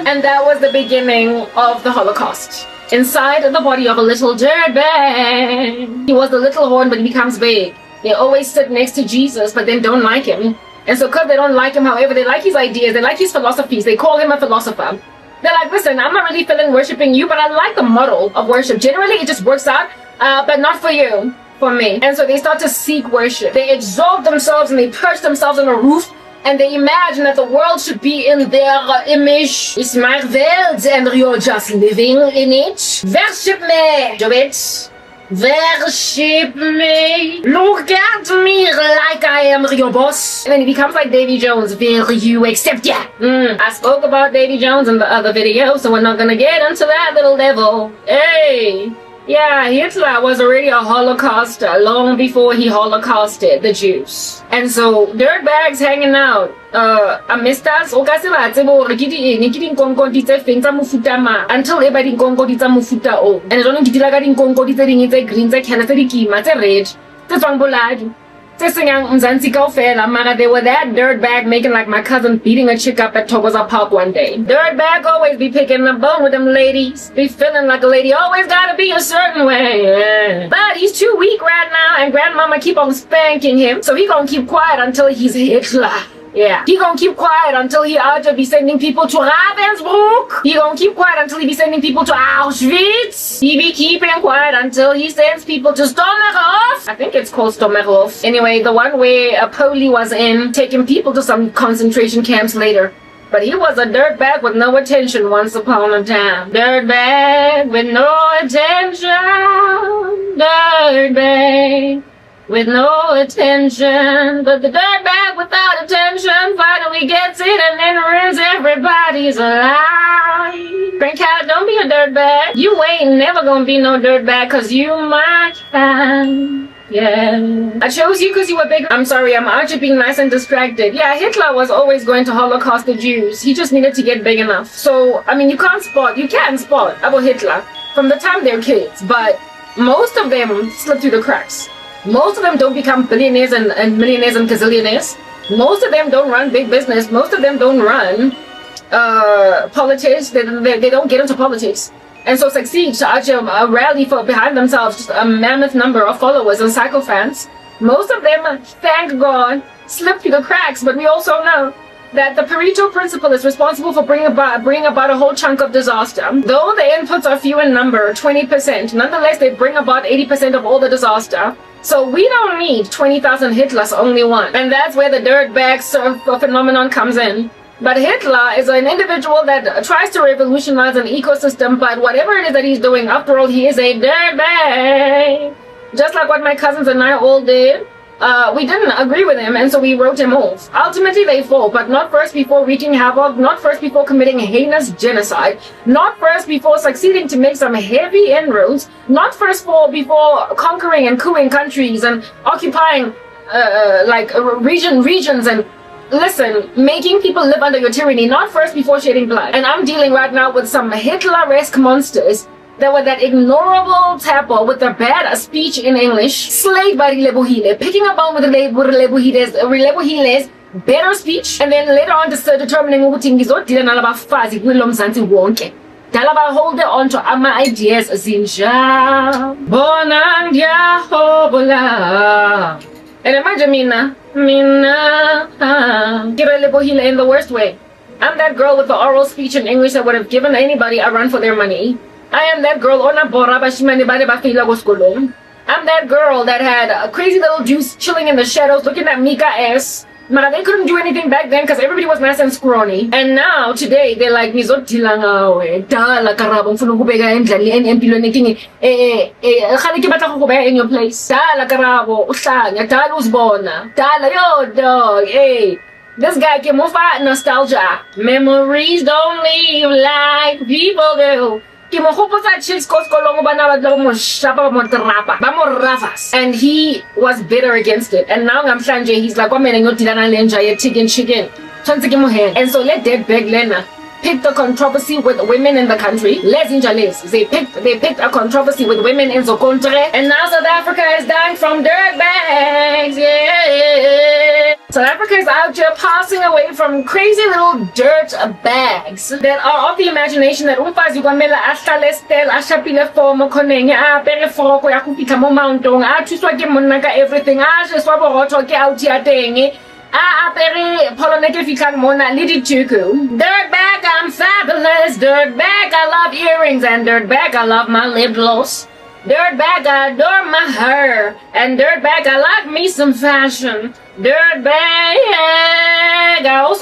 And that was the beginning of the Holocaust. Inside the body of a little dirtbag. He was the little horn, but he becomes big. They always sit next to Jesus, but then don't like him. And so because they don't like him, however, they like his ideas, they like his philosophies, they call him a philosopher. They're like, listen, I'm not really feeling worshiping you, but I like the model of worship. Generally, it just works out, but not for you. For me. And so they start to seek worship. They exalt themselves and they perch themselves on a roof and they imagine that the world should be in their image. It's my world and you're just living in it. Worship me, do it. Worship me. Look at me like I am your boss. And then he becomes like Davy Jones. Will you accept? Yeah. I spoke about Davy Jones in the other video, so we're not gonna get into that little devil. Hey. Yeah, Hitler was already a Holocauster long before he holocausted the Jews. And so, dirtbags hanging out. Amistas, until everybody konkoditsa mufuta o. And jone di dira ka dinkonkoditse ding tse green tse khele tse dikima tse red. Tse tswang boladu. Tse senyang Mzansi kaofela, mara they were that dirtbag making like my cousin beating a chick up at Thokoza Park one day. Dirtbag always be picking a bone with them ladies. Be feeling like a lady always gotta be a certain way. Yeah. But he's too weak right now and grandmama keep on spanking him. So he gonna keep quiet until he's Hitler. Yeah, he gonna keep quiet until he ought be sending people to Ravensbrück. He gonna keep quiet until he be sending people to Auschwitz. He be keeping quiet until he sends people to Stommerhof. I think it's called Stommerhof. Anyway, the one where Poli was in, taking people to some concentration camps later. But he was a dirtbag with no attention once upon a time. Dirtbag with no attention. Dirtbag with no attention. But the dirtbag without attention finally gets it and then ruins everybody's life. Frank Cat, don't be a dirtbag. You ain't never gonna be no dirtbag cause you my kind. Yeah. I chose you because you were big. I'm sorry, I'm out here being nice and distracted. Yeah, Hitler was always going to Holocaust the Jews. He just needed to get big enough. So, I mean, you can spot about Hitler from the time they're kids, but most of them slip through the cracks. Most of them don't become billionaires and millionaires and gazillionaires. Most of them don't run big business. Most of them don't run politics. They don't get into politics. And so succeed to actually rally for behind themselves just a mammoth number of followers and sycophants. Most of them, thank God, slip through the cracks, but we also know that the Pareto principle is responsible for bringing about a whole chunk of disaster. Though the inputs are few in number, 20%, nonetheless they bring about 80% of all the disaster. So we don't need 20,000 Hitlers, only one. And that's where the dirtbag phenomenon comes in. But Hitler is an individual that tries to revolutionize an ecosystem, but whatever it is that he's doing, after all, he is a dirtbag. Just like what my cousins and I all did. We didn't agree with him, and so we wrote him off. Ultimately, they fall, but not first before wreaking havoc, not first before committing heinous genocide, not first before succeeding to make some heavy inroads, not first before conquering and cooing countries and occupying regions and listen, making people live under your tyranny, not first before shedding blood. And I'm dealing right now with some Hitler-esque monsters that were that ignorable tapper with the bad speech in English, slayed by Rilebohile, picking up on with Rilebohile's better speech, and then later on determining ukuthi ngizodila nalabafazi kulo Mzansi wonke. Dalaba hold on to ama ideas zinja. Bona ndiyahobola. And imagine Mina, Rilebohile in the worst way. I'm that girl with the oral speech in English that would have given anybody a run for their money. I am that girl I'm that girl that had a crazy little juice chilling in the shadows looking at Mika ass. But they couldn't do anything back then because everybody was nice and scrawny. And now, today, they're like, in your place. This guy came over nostalgia. Memories don't leave like people do. And he was bitter against it. And now he's like, chicken. And so let that beg Lena pick the controversy with women in the country. They picked a controversy with women in Zokontre. And now South Africa is dying from dirtbags. Yeah. South Africa is out here passing away from crazy little dirt bags that are of the imagination that umfazi kwamela ahlale style ashapile fomo khonenge apere froko ya kupita mo mountain a thuswa ke monna ka everything a je swa borotho ke out ya teng apere poloneke fikang mona le dituku. Dirtbag, I'm fabulous. Dirtbag, I love earrings, and dirtbag, I love my lip gloss. Dirtbag, I adore my hair, and dirtbag, I like me some fashion. Dirtbag,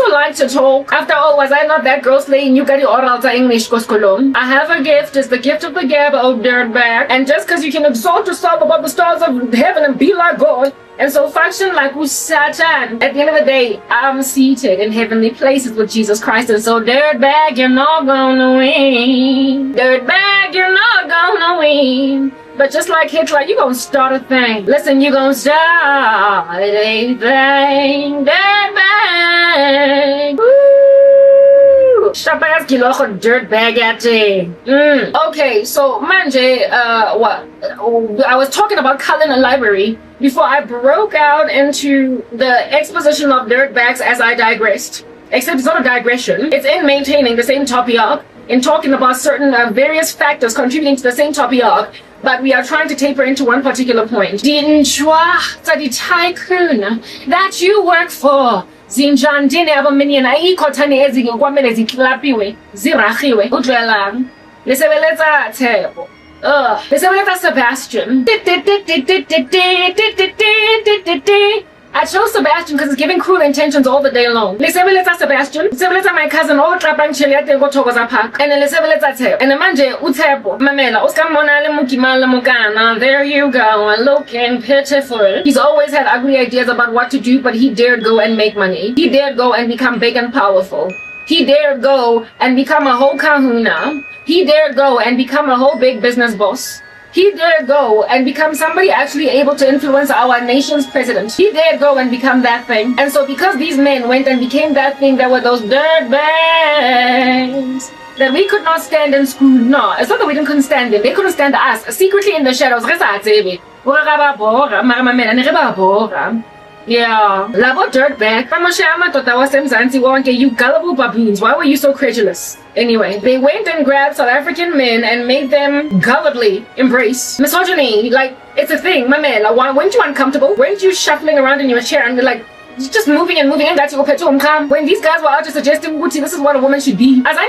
do like to talk. After all, was I not that girl slaying you got the oral to English koskolom? I have a gift, it's the gift of the gab, oh dirtbag. And just because you can exalt yourself above the stars of heaven and be like God, and so function like Satan, at the end of the day, I'm seated in heavenly places with Jesus Christ. And so dirtbag, you're not gonna win. Dirtbag, you're not gonna win. But just like Hitler, you gonna start a thing. Listen, you gonna start a thing. Dirtbag. Woo! Shaba's kiloko dirtbag at Okay, so manje, what? I was talking about Cullen and library before I broke out into the exposition of dirtbags as I digressed. Except it's not a digression. It's in maintaining the same topic, in talking about certain various factors contributing to the same topic, but we are trying to taper into one particular point. The tycoon that you work for. Zinjandine abaminian aikotane ezinkwamele ziklapiwe zirahiwe udlelang lesebeletsa Thebo lesebeletsa Sebastian. I chose Sebastian because it's giving cruel intentions all the day long. Lesebeletsa Sebastian, lesebeletsa my cousin all trapang cheliate go Thokoza Park, and then lesebeletsa Thebo. And manje uThebo mamela uskamona le mukimala mukana. There you go, looking pitiful. He's always had ugly ideas about what to do, but he dared go and make money. He dared go and become big and powerful. He dared go and become a whole kahuna. He dared go and become a whole big business boss. He dared go and become somebody actually able to influence our nation's president. He dared go and become that thing. And so because these men went and became that thing, there were those dirtbags that we could not stand in school. No, it's not that we couldn't stand them. They couldn't stand us. Secretly in the shadows. Yeah, labo dirtbag. You gullible baboons. Why were you so credulous? Anyway, they went and grabbed South African men and made them gullibly embrace misogyny. Like, it's a thing, my man. Like, weren't you uncomfortable? Weren't you shuffling around in your chair and like just moving and moving? And that's your when these guys were out just suggesting, this is what a woman should be. As I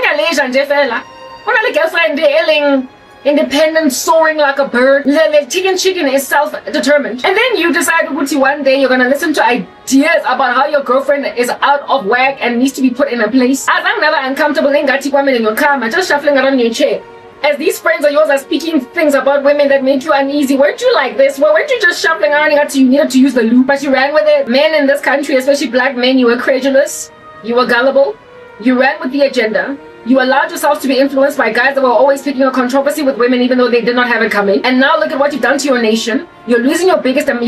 when I girlfriend ailing independent, soaring like a bird. The chicken is self-determined. And then you decide one day you're gonna listen to ideas about how your girlfriend is out of whack and needs to be put in a place. As I'm never uncomfortable in your car, just shuffling around in your chair. As these friends of yours are speaking things about women that make you uneasy, weren't you like this? Well, weren't you just shuffling around you needed to use the loop, but you ran with it? Men in this country, especially black men, you were credulous, you were gullible, you ran with the agenda. You allowed yourselves to be influenced by guys that were always picking a controversy with women even though they did not have it coming. And now look at what you've done to your nation. You're losing your biggest and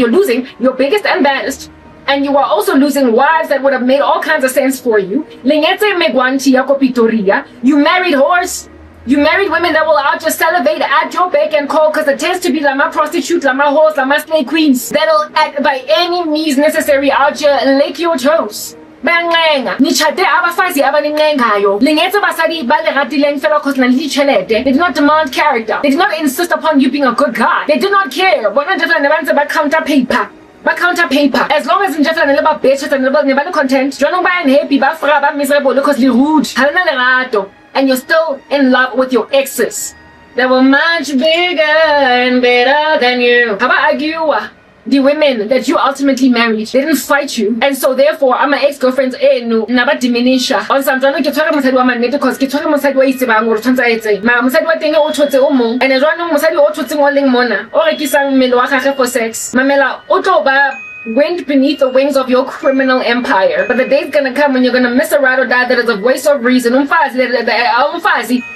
baddest. And you are also losing wives that would have made all kinds of sense for you. You married whores. You married women that will out just salivate at your beck and call because it tends to be lama prostitute, lama whores, lama slave queens. That'll by any means necessary out here and lick your toes. Bangenga nichade abafazi abanincengayo lingethe basadi balegatileng fela cause na lichelete. They did not demand character. They did not insist upon you being a good guy. They did not care. Bona nje nabantu ba counter paper. As long as nje fela neba bitches and neba content, jona ba happy ba fra ba miserable because li rude. Halana lerato. And you're still in love with your exes that were much bigger and better than you. How about argue? The women that you ultimately married, they didn't fight you, and so therefore I'm my ex-girlfriends no naba diminisha on some jwana ke tshwara mosadi wa mannete cause ke tshwara mosadi wa itsebang gore tshwantsa etse ma mosadi wa teng o tshotse o mong and jwanong mosadi o tshotse o leng mona o rekisang mmele wa gagwe for sex mamela o tlo ba went beneath the wings of your criminal empire. But the day's gonna come when you're gonna miss a ride or die that is a voice of reason, that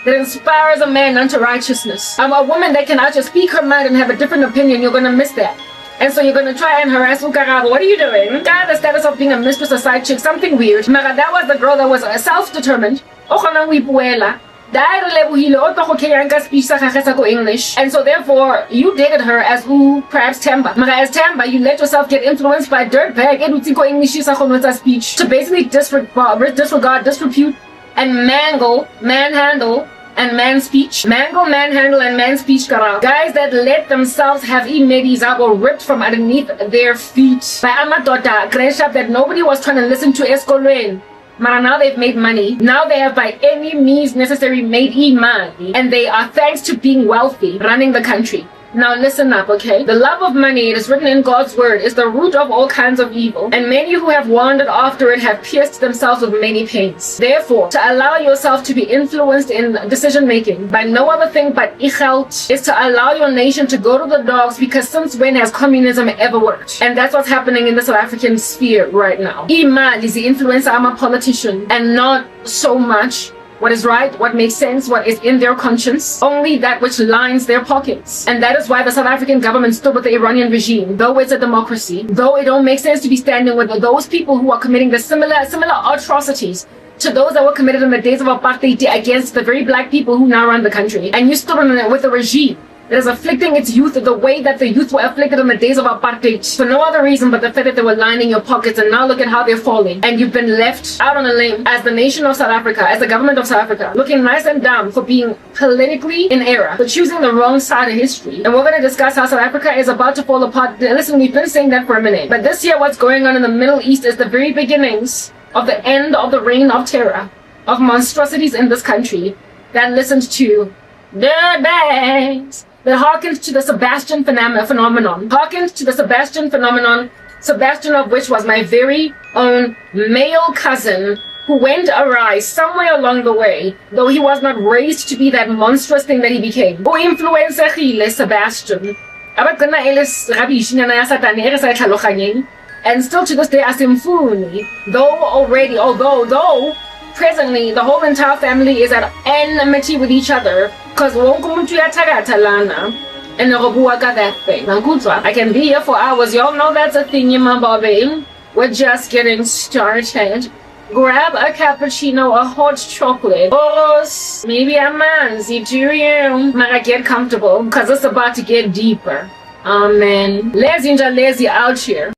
inspires a man unto righteousness. I'm a woman that can actually speak her mind and have a different opinion. You're gonna miss that. And so you're gonna try and harass Ukarabo. What are you doing? Got the status of being a mistress, a side chick, something weird. Mara, that was the girl that was self-determined. English. And so therefore, you dated her as perhaps Tamba. Mara, as Tamba, you let yourself get influenced by dirtbag speech to basically disregard, disrepute, and manhandle, and man speech. Manhandle, and man speech. Guys that let themselves have imedis or ripped from underneath their feet. By Amadota, Greshap that nobody was trying to listen to Eskolwen. Mara, now they've made money. Now they have by any means necessary made money. And they are, thanks to being wealthy, running the country. Now listen up, okay? The love of money, it is written in God's word, is the root of all kinds of evil. And many who have wandered after it have pierced themselves with many pains. Therefore, to allow yourself to be influenced in decision making by no other thing but ichelt is to allow your nation to go to the dogs, because since when has communism ever worked? And that's what's happening in the South African sphere right now. Imali is the influencer, I'm a politician, and not so much what is right, what makes sense, what is in their conscience, only that which lines their pockets. And that is why the South African government stood with the Iranian regime, though it's a democracy, though it don't make sense to be standing with those people who are committing the similar atrocities to those that were committed in the days of apartheid against the very black people who now run the country. And you stood with a regime that is afflicting its youth the way that the youth were afflicted in the days of apartheid, for no other reason but the fact that they were lining your pockets. And now look at how they're falling. And you've been left out on a limb as the nation of South Africa, as the government of South Africa, looking nice and dumb for being politically in error, for choosing the wrong side of history. And we're going to discuss how South Africa is about to fall apart. Listen, we've been saying that for a minute. But this year, what's going on in the Middle East is the very beginnings of the end of the reign of terror, of monstrosities in this country that listened to dirtbags, that harkens to the Sebastian phenomenon, harkens to the Sebastian phenomenon, Sebastian of which was my very own male cousin who went awry somewhere along the way, though he was not raised to be that monstrous thing that he became. O-influencegile Sebastian. And still to this day, asimfuni, although presently the whole entire family is at enmity with each other, because and that thing. I can be here for hours. Y'all know that's a thing, my Bobby. We're just getting started. Grab a cappuccino, a hot chocolate, or maybe a manzi, do you? Might get comfortable, because it's about to get deeper. Amen. Lazy out here.